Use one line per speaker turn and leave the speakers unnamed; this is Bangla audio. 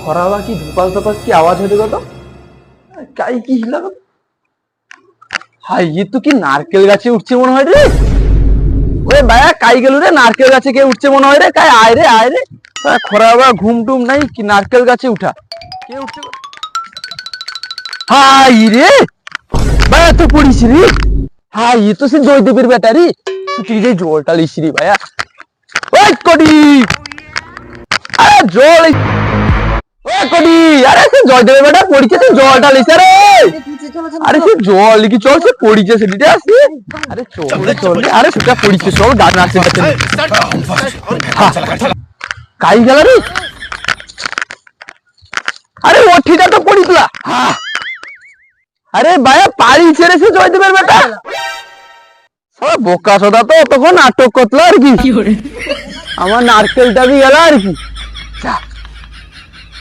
খরা বা কি ধুপাস ধুপাস কি আওয়াজ হয়ে গেল? কাই কি হিলা গো? হাই ये তো কি নারকেল গাছে উঠছে মনে হয় রে। ওরে ভাইয়া কাই গেল রে, নারকেল গাছে কে উঠছে মনে হয় রে। কাই আয় রে আয় রে। খরা বা ঘুম টুম নাই কি নারকেল গাছে উঠা কে উঠছে? হাই রে ভাইয়া তো পড়িস রে। হাই ये তো সে জয়দেবের ব্যাটারি। তুই যে জলটা লিস রে ভাইয়া। ওই কডি আরে জল কডি আরে সে জয়দেবের বেটা পড়িছে, তুই জলটা লিস রে। আরে সে জল কি চল সে পড়িছে সেদিকে আসি। আরে চল চল আরে সেটা পড়িছে চল গান নাচতে নাচতে কাই গেল রে। আরে ওঠিটা তো পড়িতলা। আরে ভাইয়া পারি ছেড়ে সে জয়দেবের বেটা সব বোকা সদা তো তখন নাটক করতলো আর কি। আমার নারকেলটা বি গেল আর কি।